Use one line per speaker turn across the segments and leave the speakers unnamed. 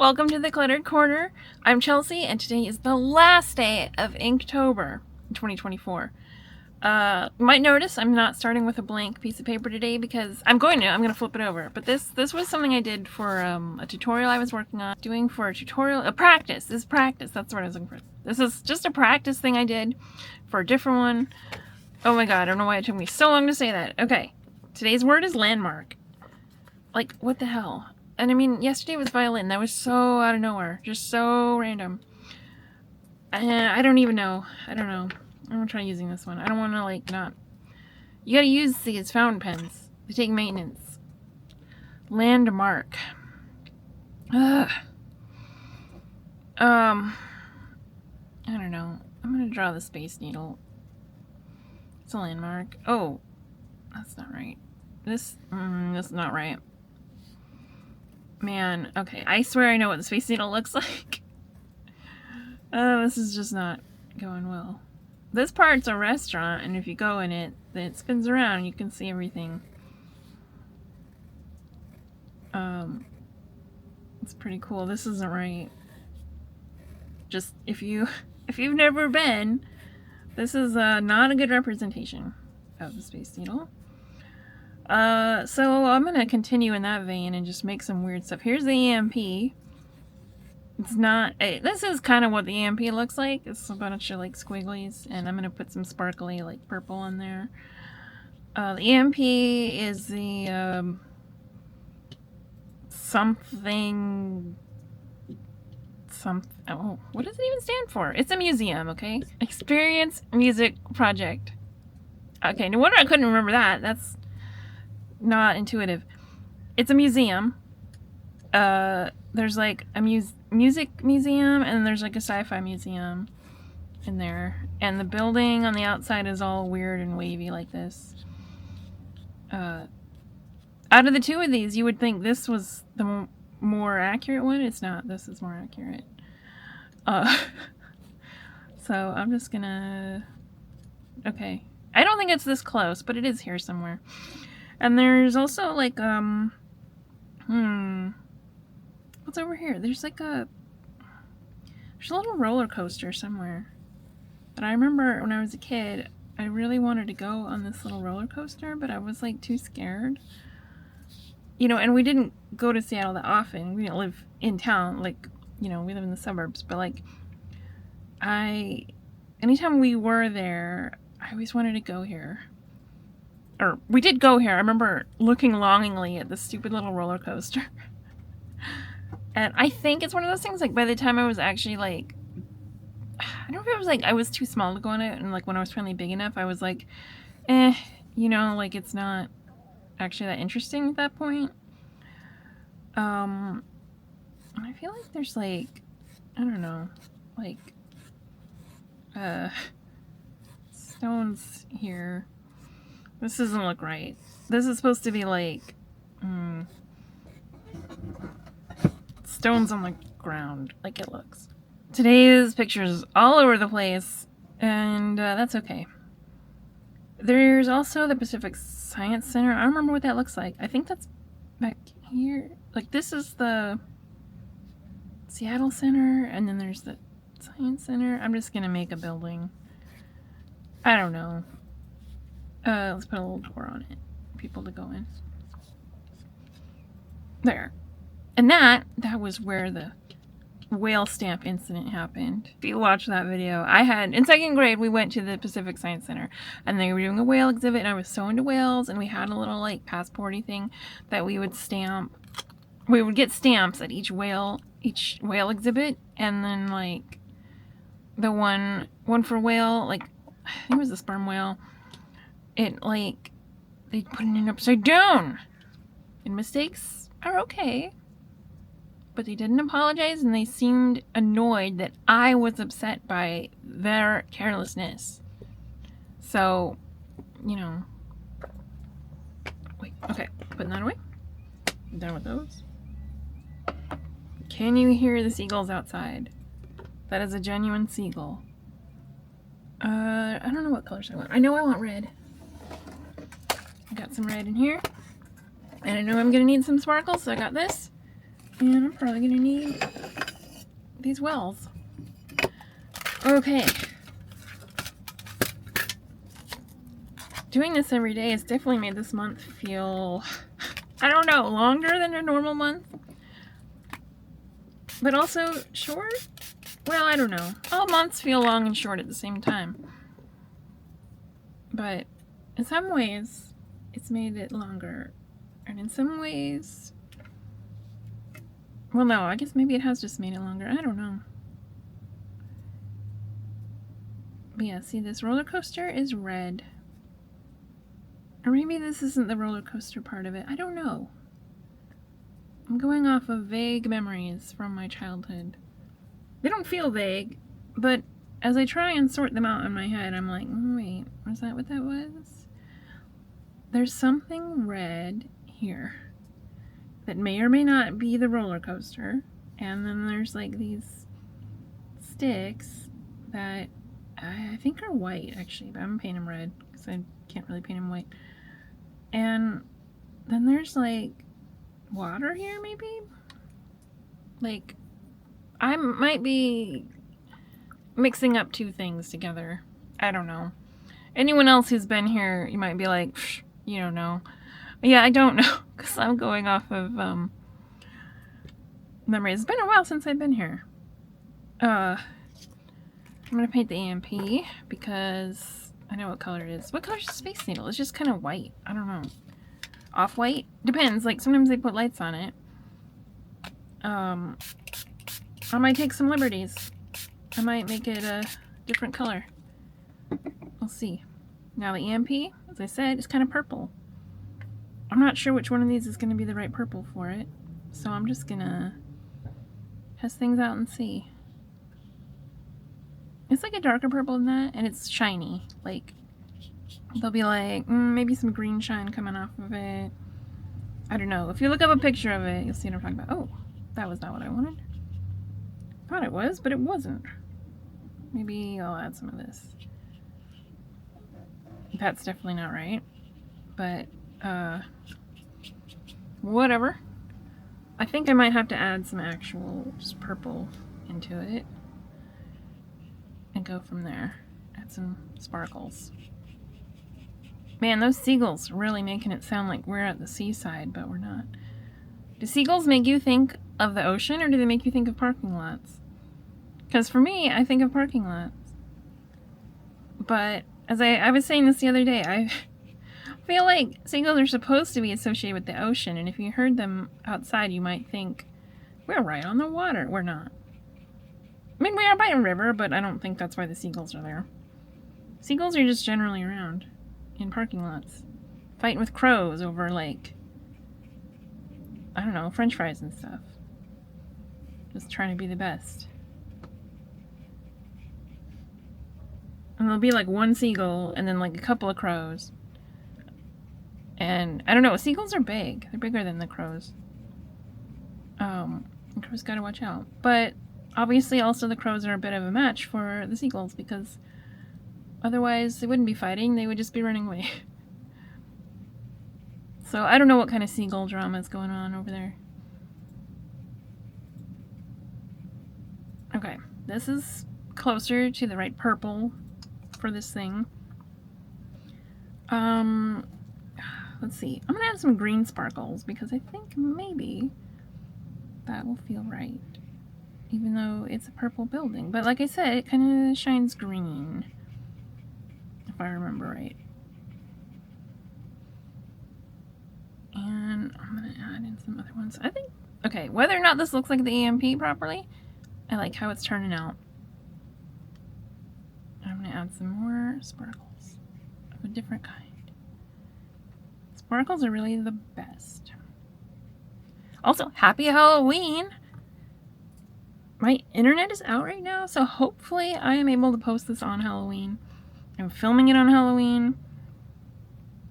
Welcome to the Cluttered Corner. I'm Chelsea, and today is the last day of Inktober 2024. You might notice I'm not starting with a blank piece of paper today because I'm going to flip it over. But this was something I did for a tutorial I was working on. Doing for a tutorial, a practice. This is practice, that's what I was looking for. This is just a practice thing I did for a different one. Oh my god, I don't know why it took me so long to say that. Okay, today's word is landmark. Like, what the hell? And I mean, yesterday was violin. That was so out of nowhere. Just so random. I don't even know. I don't know. I'm gonna try using this one. I don't want to, like, not... You gotta use these fountain pens. They take maintenance. Landmark. Ugh. I don't know. I'm gonna draw the Space Needle. It's a landmark. Oh. That's not right. This is not right. Man, okay, I swear I know what the Space Needle looks like. Oh, this is just not going well. This part's a restaurant, and if you go in it, it spins around and you can see everything. It's pretty cool. This isn't right. Just, if you've never been, this is not a good representation of the Space Needle. So I'm gonna continue in that vein and just make some weird stuff. Here's the EMP. It's not... this is kind of what the EMP looks like. It's a bunch of, like, squigglies, and I'm gonna put some sparkly, like, purple in there. The EMP is the, something... oh, what does it even stand for? It's a museum, okay? Experience Music Project. Okay, no wonder I couldn't remember that. That's not intuitive. It's a museum. There's like a music museum, and there's like a sci-fi museum in there, and the building on the outside is all weird and wavy like this. Out of the two of these, you would think this was the more accurate one. It's not. This is more accurate. So I'm just gonna... Okay, I don't think it's this close, but it is here somewhere. And there's also, like, what's over here? There's like there's a little roller coaster somewhere. And I remember when I was a kid, I really wanted to go on this little roller coaster, but I was, like, too scared. You know, and we didn't go to Seattle that often. We didn't live in town, like, you know, we live in the suburbs. But, like, anytime we were there, I always wanted to go here. Or, we did go here. I remember looking longingly at this stupid little roller coaster. And I think it's one of those things, like, by the time I was actually, like... I don't know if it was, like, I was too small to go on it, and, like, when I was finally big enough, I was like, you know, like, it's not actually that interesting at that point. And I feel like there's, like, I don't know, like, stones here. This doesn't look right. This is supposed to be like stones on the ground, like it looks. Today's pictures all over the place, and that's okay. There's also the Pacific Science Center. I don't remember what that looks like. I think that's back here. Like, this is the Seattle Center, and then there's the Science Center. I'm just gonna make a building. I don't know. Let's put a little door on it for people to go in. There. And that was where the whale stamp incident happened. If you watch that video, in second grade, we went to the Pacific Science Center, and they were doing a whale exhibit, and I was so into whales, and we had a little, like, passporty thing that we would stamp. We would get stamps at each whale exhibit, and then, like, the one for whale, like, I think it was a sperm whale, it, like, they put it in upside down. And mistakes are okay. But they didn't apologize, and they seemed annoyed that I was upset by their carelessness. So, you know. Wait, okay, putting that away. I'm done with those. Can you hear the seagulls outside? That is a genuine seagull. I don't know what colors I want. I know I want red. I got some red in here. And I know I'm gonna need some sparkles, so I got this. And I'm probably gonna need these wells. Okay. Doing this every day has definitely made this month feel, I don't know, longer than a normal month. But also short? Well, I don't know. All months feel long and short at the same time. But in some ways, it's made it longer. And in some ways, well, no, I guess maybe it has just made it longer. I don't know. But yeah, see, this roller coaster is red. Or maybe this isn't the roller coaster part of it. I don't know. I'm going off of vague memories from my childhood. They don't feel vague, but as I try and sort them out in my head, I'm like, wait, was that what that was? There's something red here that may or may not be the roller coaster. And then there's like these sticks that I think are white, actually, but I'm gonna paint them red because I can't really paint them white. And then there's like water here, maybe? Like, I might be mixing up two things together. I don't know. Anyone else who's been here, you might be like, you don't know. Yeah, I don't know, because I'm going off of memories. It's been a while since I've been here. I'm going to paint the EMP, because I know what color it is. What color is Space Needle? It's just kind of white. I don't know. Off-white? Depends. Like, sometimes they put lights on it. I might take some liberties. I might make it a different color. We'll see. Now the EMP, as I said, is kind of purple. I'm not sure which one of these is going to be the right purple for it. So I'm just going to test things out and see. It's like a darker purple than that, and it's shiny. Like, there'll be like, maybe some green shine coming off of it. I don't know. If you look up a picture of it, you'll see what I'm talking about. Oh, that was not what I wanted. Thought it was, but it wasn't. Maybe I'll add some of this. That's definitely not right. But, whatever. I think I might have to add some actual just purple into it. And go from there. Add some sparkles. Man, those seagulls are really making it sound like we're at the seaside, but we're not. Do seagulls make you think of the ocean, or do they make you think of parking lots? Because for me, I think of parking lots. But, as I was saying this the other day, I feel like seagulls are supposed to be associated with the ocean, and if you heard them outside, you might think, we're right on the water. We're not. I mean, we are by a river, but I don't think that's why the seagulls are there. Seagulls are just generally around in parking lots, fighting with crows over, like, I don't know, french fries and stuff. Just trying to be the best. And there'll be like one seagull and then like a couple of crows. And I don't know, seagulls are big. They're bigger than the crows. Crows gotta watch out. But obviously also the crows are a bit of a match for the seagulls, because otherwise they wouldn't be fighting, they would just be running away. So I don't know what kind of seagull drama is going on over there. Okay, this is closer to the right purple for this thing. Let's see. I'm gonna add some green sparkles because I think maybe that will feel right. Even though it's a purple building. But like I said, it kind of shines green. If I remember right. And I'm gonna add in some other ones. I think, okay, whether or not this looks like the EMP properly, I like how it's turning out. I'm gonna add some more sparkles of a different kind. Sparkles are really the best. Also, happy Halloween! My internet is out right now, so hopefully I am able to post this on Halloween. I'm filming it on Halloween.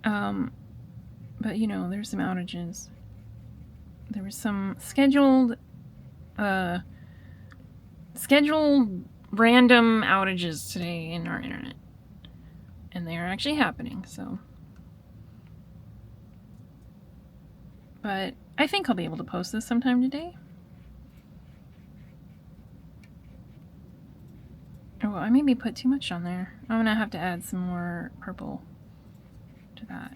But you know, there's some outages. There was some scheduled random outages today in our internet. And they are actually happening, so. But I think I'll be able to post this sometime today. Oh, I maybe put too much on there. I'm gonna have to add some more purple to that.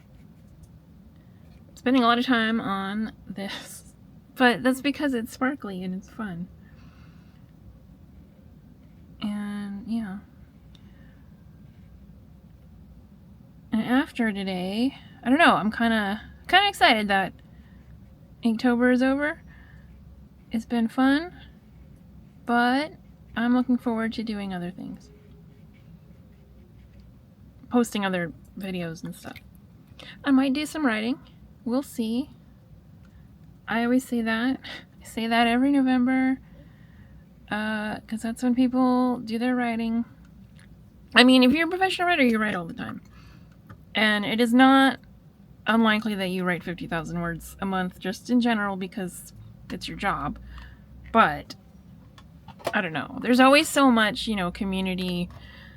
Spending a lot of time on this, but that's because it's sparkly and it's fun. And yeah. And after today, I don't know, I'm kind of excited that Inktober is over. It's been fun, but I'm looking forward to doing other things. Posting other videos and stuff. I might do some writing. We'll see. I always say that. I say that every November. Because that's when people do their writing. I mean, if you're a professional writer, you write all the time. And it is not unlikely that you write 50,000 words a month just in general because it's your job. But, I don't know. There's always so much, you know, community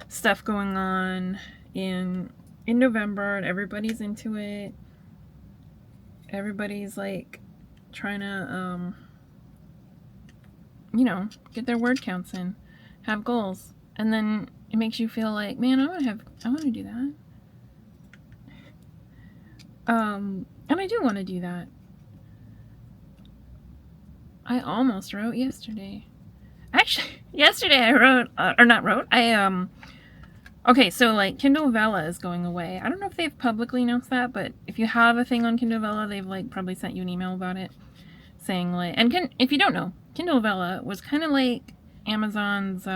stuff going on in November, and everybody's into it. Everybody's, like, trying to, you know, get their word counts in, have goals. And then it makes you feel like, man, I want to do that. And I do want to do that. I almost wrote yesterday. Actually, yesterday I wrote, okay, so like Kindle Vella is going away. I don't know if they've publicly announced that, but if you have a thing on Kindle Vella, they've like probably sent you an email about it saying like, and if you don't know, Kindle Vella was kind of like Amazon's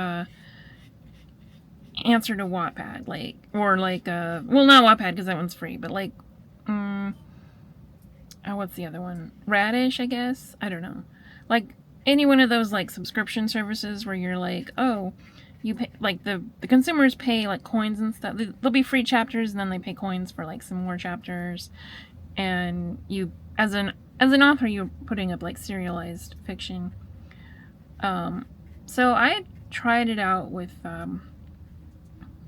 answer to Wattpad, like, or like, well, not Wattpad because that one's free, but like, what's the other one? Radish, I guess? I don't know. Like, any one of those, like, subscription services where you're like, oh, you pay, like, the consumers pay, like, coins and stuff. There'll be free chapters, and then they pay coins for, like, some more chapters. And you, as an author, you're putting up, like, serialized fiction. So I tried it out with a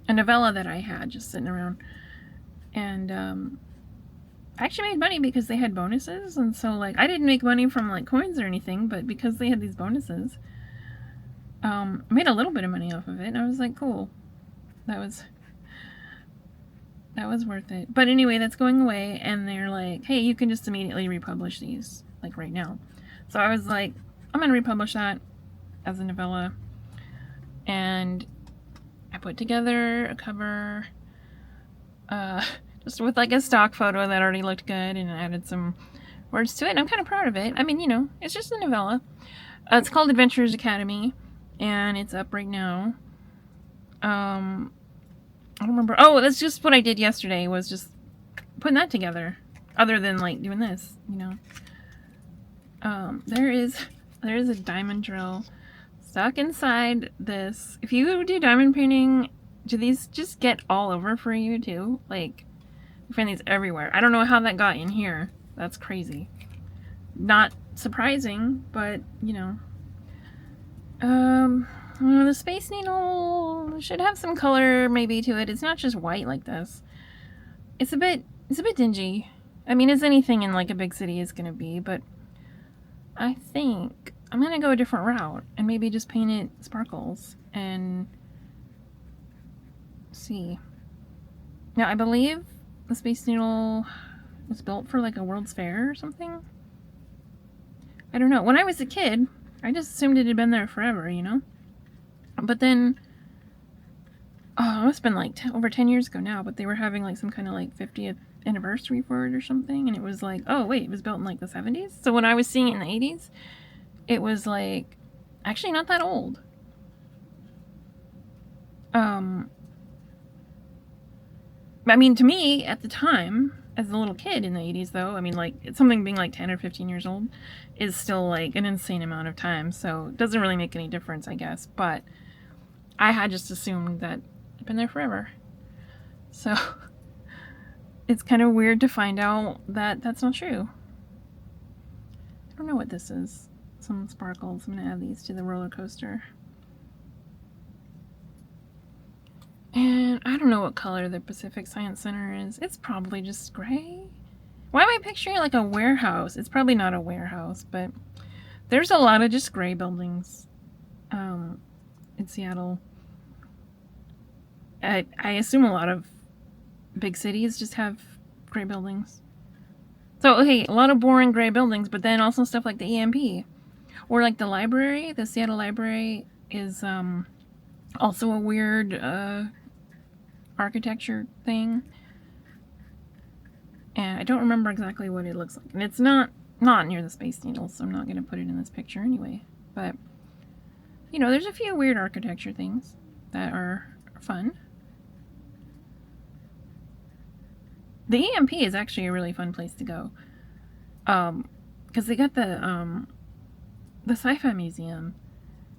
novella that I had just sitting around. And, I actually made money because they had bonuses, and so, like, I didn't make money from, like, coins or anything, but because they had these bonuses, I made a little bit of money off of it, and I was like, cool. That was worth it. But anyway, that's going away, and they're like, hey, you can just immediately republish these, like, right now. So I was like, I'm gonna republish that as a novella, and I put together a cover, just with like a stock photo that already looked good, and added some words to it, and I'm kind of proud of it. I mean, you know, it's just a novella. It's called Adventurers Academy, and it's up right now. I don't remember. Oh, that's just what I did yesterday, was just putting that together, other than like doing this, you know. There is a diamond drill stuck inside this. If you do diamond painting, do these just get all over for you too? Like, you find these everywhere. I don't know how that got in here. That's crazy. Not surprising, but, you know. The Space Needle should have some color maybe to it. It's not just white like this. It's a bit dingy. I mean, as anything in like a big city is gonna be, but I think I'm gonna go a different route and maybe just paint it sparkles and see. Now, I believe the Space Needle was built for like a World's Fair or something. I don't know. When I was a kid, I just assumed it had been there forever, you know? But then, oh, it must have been like over 10 years ago now, but they were having like some kind of like 50th anniversary for it or something, and it was like, oh wait, it was built in like the 70s? So when I was seeing it in the 80s, it was like, actually not that old. I mean, to me, at the time, as a little kid in the 80s, though, I mean, like, something being like 10 or 15 years old is still, like, an insane amount of time, so it doesn't really make any difference, I guess, but I had just assumed that it'd been there forever. So, it's kind of weird to find out that that's not true. I don't know what this is. Some sparkles. I'm gonna add these to the roller coaster. And I don't know what color the Pacific Science Center is. It's probably just gray. Why am I picturing like a warehouse? It's probably not a warehouse, but there's a lot of just gray buildings in Seattle. I assume a lot of big cities just have gray buildings. So, okay, a lot of boring gray buildings, but then also stuff like the EMP. Or like the library, the Seattle Library is also a weird architecture thing. And I don't remember exactly what it looks like. And it's not near the Space Needle, so I'm not going to put it in this picture anyway. But, you know, there's a few weird architecture things that are fun. The EMP is actually a really fun place to go. Because they got the Sci-Fi Museum.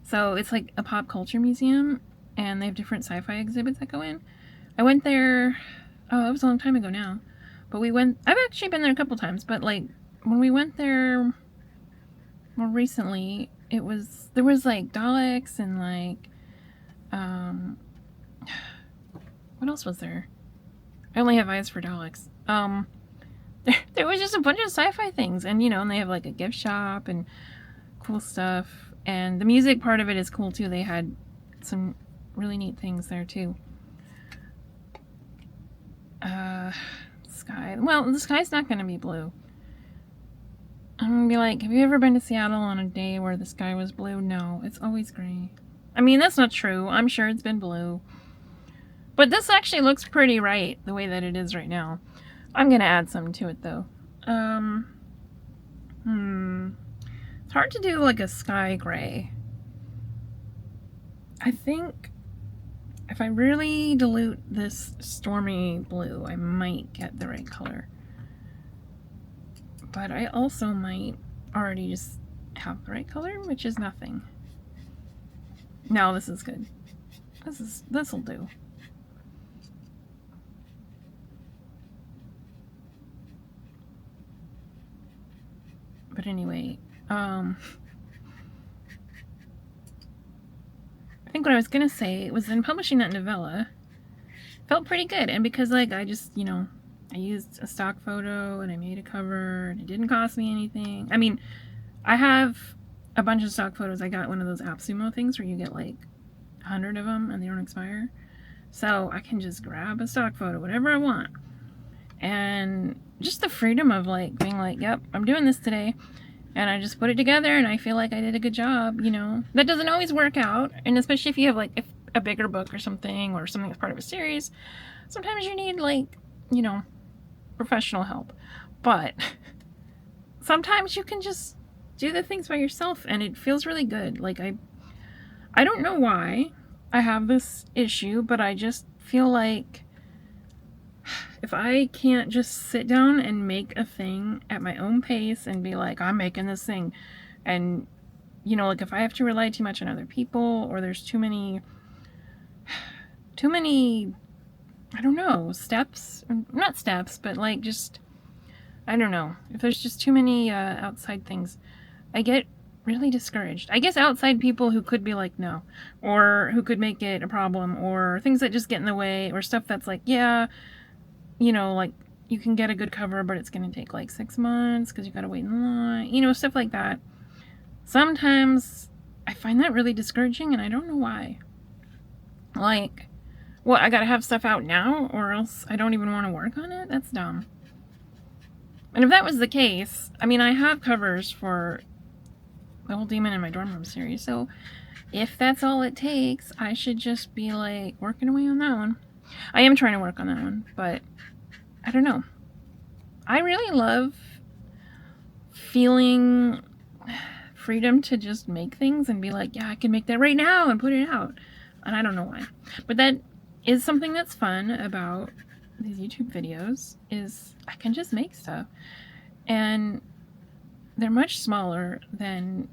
So it's like a pop culture museum, and they have different sci-fi exhibits that go in. I went there, it was a long time ago now. But I've actually been there a couple times, but like when we went there more recently, there was like Daleks and like, what else was there? I only have eyes for Daleks. There was just a bunch of sci-fi things, and you know, and they have like a gift shop and cool stuff, and the music part of it is cool too. They had some really neat things there too. Sky. Well, the sky's not going to be blue. I'm going to be like, have you ever been to Seattle on a day where the sky was blue? No, it's always gray. I mean, that's not true. I'm sure it's been blue. But this actually looks pretty right, the way that it is right now. I'm going to add something to it, though. It's hard to do, like, a sky gray. I think if I really dilute this stormy blue, I might get the right color. But I also might already just have the right color, which is nothing. No, this is good. This'll do. But anyway, I think what I was gonna say was in publishing that novella, felt pretty good. And because like I just, you know, I used a stock photo and I made a cover and it didn't cost me anything. I mean, I have a bunch of stock photos. I got one of those AppSumo things where you get like 100 of them and they don't expire. So I can just grab a stock photo, whatever I want. And just the freedom of like being like, yep, I'm doing this today. And I just put it together and I feel like I did a good job, you know. That doesn't always work out. And especially if you have like a bigger book or something that's part of a series, sometimes you need like, you know, professional help. But sometimes you can just do the things by yourself and it feels really good. Like I don't know why I have this issue, but I just feel like if I can't just sit down and make a thing at my own pace and be like, I'm making this thing, and, you know, like if I have to rely too much on other people or there's too many, I don't know, steps, not steps, but like just, I don't know, if there's just too many outside things, I get really discouraged. I guess outside people who could be like, no, or who could make it a problem, or things that just get in the way, or stuff that's like, yeah, you know, like, you can get a good cover, but it's going to take like 6 months because you got to wait in line, you know, stuff like that. Sometimes I find that really discouraging and I don't know why. Like, what, I got to have stuff out now or else I don't even want to work on it? That's dumb. And if that was the case, I mean, I have covers for the whole Demon in My Dorm Room series, so if that's all it takes, I should just be like working away on that one. I am trying to work on that one, but I don't know. I really love feeling freedom to just make things and be like, yeah, I can make that right now and put it out. And I don't know why. But that is something that's fun about these YouTube videos, is I can just make stuff. And they're much smaller than,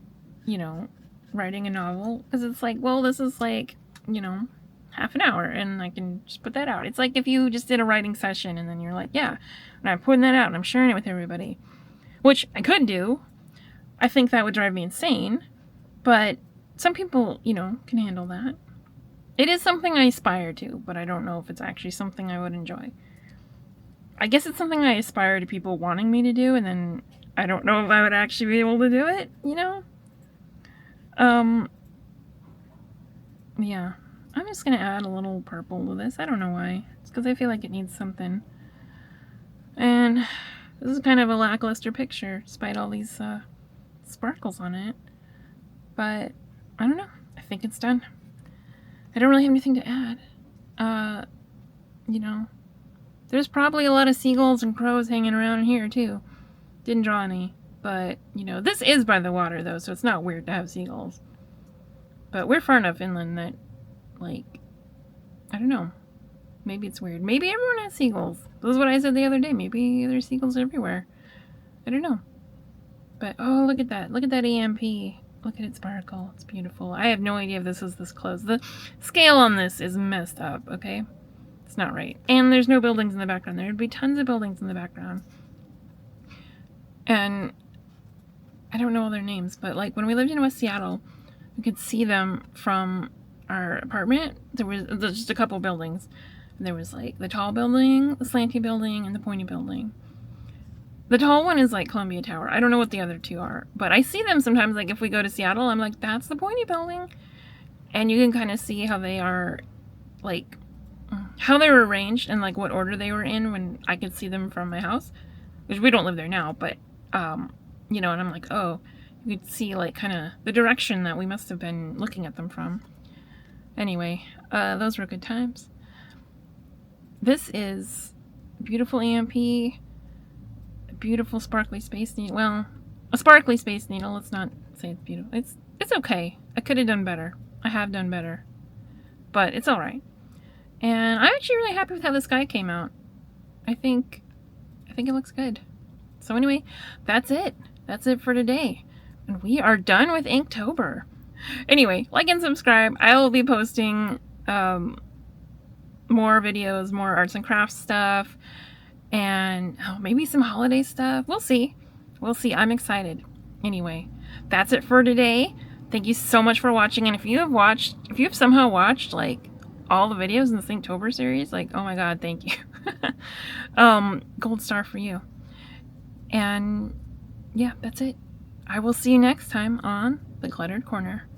you know, writing a novel. Because it's like, well, this is like, you know, half an hour and I can just put that out. It's like if you just did a writing session and then you're like, yeah, and I'm putting that out and I'm sharing it with everybody, which I could do. I think that would drive me insane, but some people, you know, can handle that. It is something I aspire to, but I don't know if it's actually something I would enjoy. I guess it's something I aspire to people wanting me to do, and then I don't know if I would actually be able to do it, you know? Yeah. I'm just going to add a little purple to this. I don't know why. It's because I feel like it needs something. And this is kind of a lackluster picture, despite all these sparkles on it. But, I don't know. I think it's done. I don't really have anything to add. You know, there's probably a lot of seagulls and crows hanging around here, too. Didn't draw any. But, you know, this is by the water, though, so it's not weird to have seagulls. But we're far enough inland that, like, I don't know. Maybe it's weird. Maybe everyone has seagulls. This is what I said the other day. Maybe there's seagulls everywhere. I don't know. But, oh, look at that. Look at that EMP. Look at it sparkle. It's beautiful. I have no idea if this is this close. The scale on this is messed up, okay? It's not right. And there's no buildings in the background. There'd be tons of buildings in the background. And I don't know all their names, but, like, when we lived in West Seattle, we could see them from our apartment. There's just a couple buildings. There was, like, the tall building, the slanty building, and the pointy building. The tall one is, like, Columbia Tower. I don't know what the other two are. But I see them sometimes, like, if we go to Seattle, I'm like, that's the pointy building. And you can kind of see how they are, like, how they were arranged and, like, what order they were in when I could see them from my house. Which we don't live there now, but, you know, and I'm like, oh, you could see, like, kind of the direction that we must have been looking at them from. Anyway, those were good times. This is a beautiful EMP, a beautiful sparkly space needle. Well, a sparkly space needle. Let's not say it's beautiful. It's okay. I could have done better. I have done better. But it's alright. And I'm actually really happy with how the sky came out. I think it looks good. So anyway, that's it. That's it for today. And we are done with Inktober. Anyway, like and subscribe. I will be posting more videos, more arts and crafts stuff, and maybe some holiday stuff. We'll see. We'll see. I'm excited. Anyway, that's it for today. Thank you so much for watching. And if you have somehow watched, like, all the videos in the Inktober series, like, oh my god, thank you. Gold star for you. And yeah, that's it. I will see you next time on the Cluttered Corner.